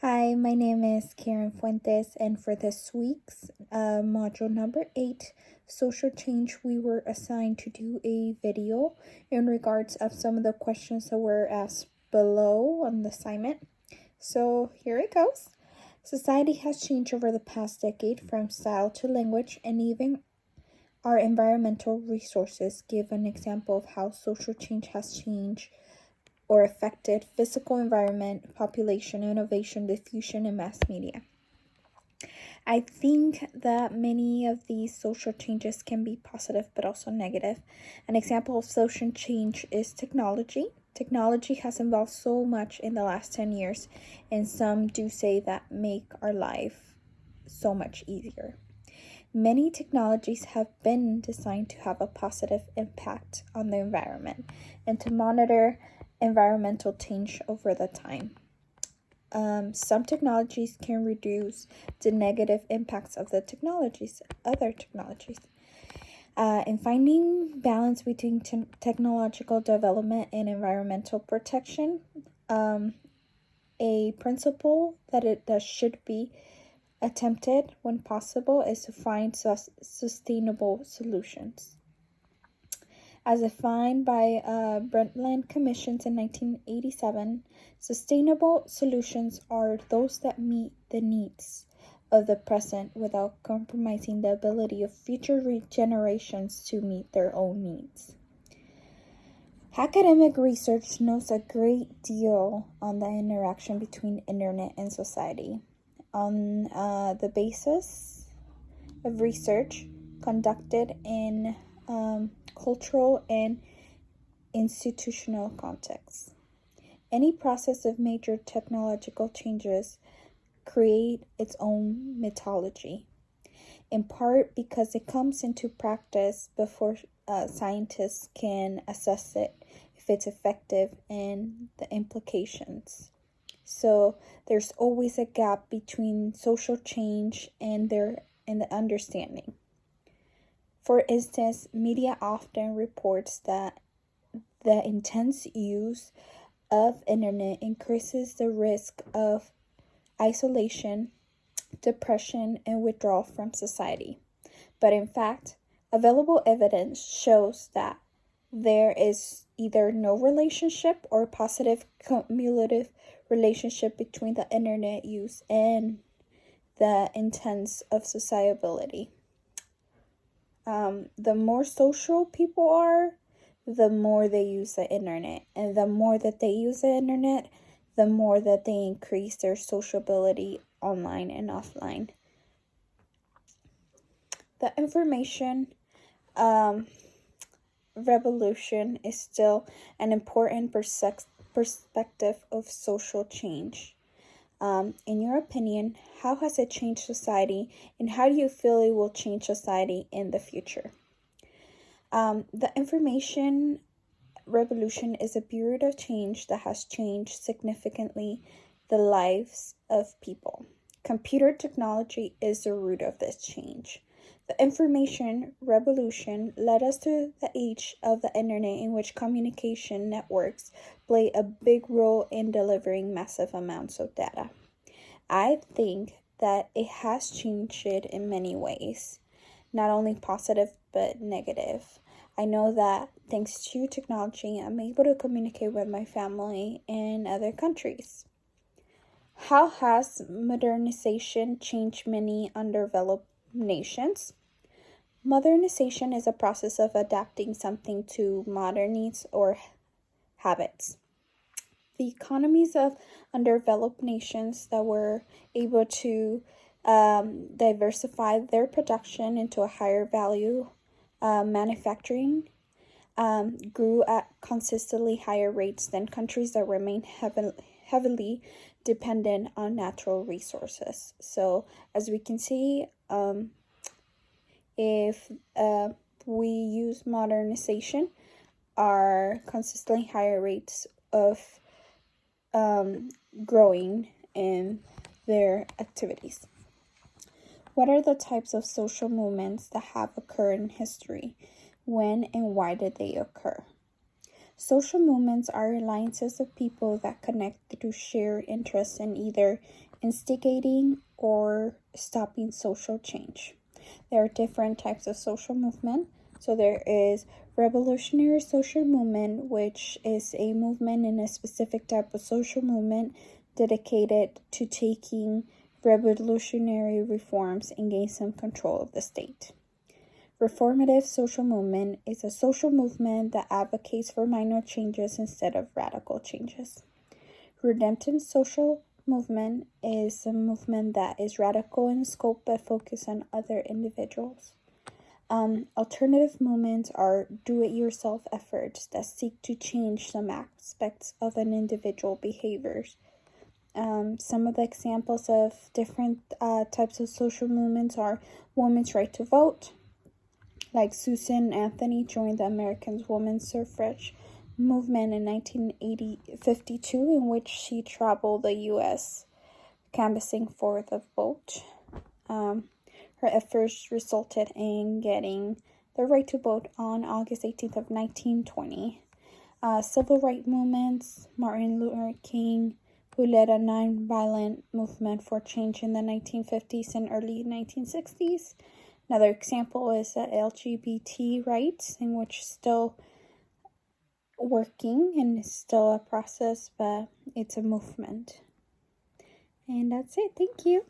Hi, my name is Karen Fuentes, and for this week's module number 8, social change, we were assigned to do a video in regards of some of the questions that were asked below on the assignment. So here it goes. Society has changed over the past decade from style to language, and even our environmental resources give an example of how social change has changed or affected physical environment, population, innovation, diffusion, and mass media. I think that many of these social changes can be positive but also negative. An example of social change is technology. Technology has evolved so much in the last 10 years, and some do say that make our life so much easier. Many technologies have been designed to have a positive impact on the environment and to monitor environmental change over the time. Some technologies can reduce the negative impacts of the other technologies. In finding balance between technological development and environmental protection, a principle that should be attempted when possible is to find sustainable solutions. As defined by Brundtland Commissions in 1987, sustainable solutions are those that meet the needs of the present without compromising the ability of future generations to meet their own needs. Academic research knows a great deal on the interaction between internet and society. On the basis of research conducted in cultural and institutional contexts. Any process of major technological changes create its own mythology, in part because it comes into practice before scientists can assess it, if it's effective, and the implications. So there's always a gap between social change and the understanding. For instance, media often reports that the intense use of internet increases the risk of isolation, depression, and withdrawal from society. But in fact, available evidence shows that there is either no relationship or positive cumulative relationship between the internet use and the intents of sociability. The more social people are, the more they use the internet. And the more that they use the internet, the more that they increase their sociability online and offline. The information revolution is still an important perspective of social change. In your opinion, how has it changed society, and how do you feel it will change society in the future? The information revolution is a period of change that has changed significantly the lives of people. Computer technology is the root of this change. The information revolution led us to the age of the internet, in which communication networks play a big role in delivering massive amounts of data. I think that it has changed it in many ways, not only positive but negative. I know that thanks to technology, I'm able to communicate with my family in other countries. How has modernization changed many underdeveloped nations? Modernization is a process of adapting something to modern needs or habits. The economies of underdeveloped nations that were able to diversify their production into a higher value manufacturing grew at consistently higher rates than countries that remain heavily dependent on natural resources. So as we can see, if we use modernization, our consistently higher rates of growing in their activities. What are the types of social movements that have occurred in history? When and why did they occur? Social movements are alliances of people that connect through shared interests in either instigating or stopping social change. There are different types of social movement. So there is revolutionary social movement, which is a movement in a specific type of social movement dedicated to taking revolutionary reforms and gain some control of the state. Reformative social movement is a social movement that advocates for minor changes instead of radical changes. Redemptive social movement is a movement that is radical in scope but focus on other individuals. Alternative movements are do-it-yourself efforts that seek to change some aspects of an individual behaviors. Some of the examples of different types of social movements are women's right to vote, like Susan Anthony joined the American women's suffrage movement in 1952, in which she traveled the U.S. canvassing for the vote. Her efforts resulted in getting the right to vote on August 18th of 1920. Civil rights movements, Martin Luther King, who led a nonviolent movement for change in the 1950s and early 1960s. Another example is the LGBT rights, in which still working and it's still a process, but it's a movement. And that's it. Thank you.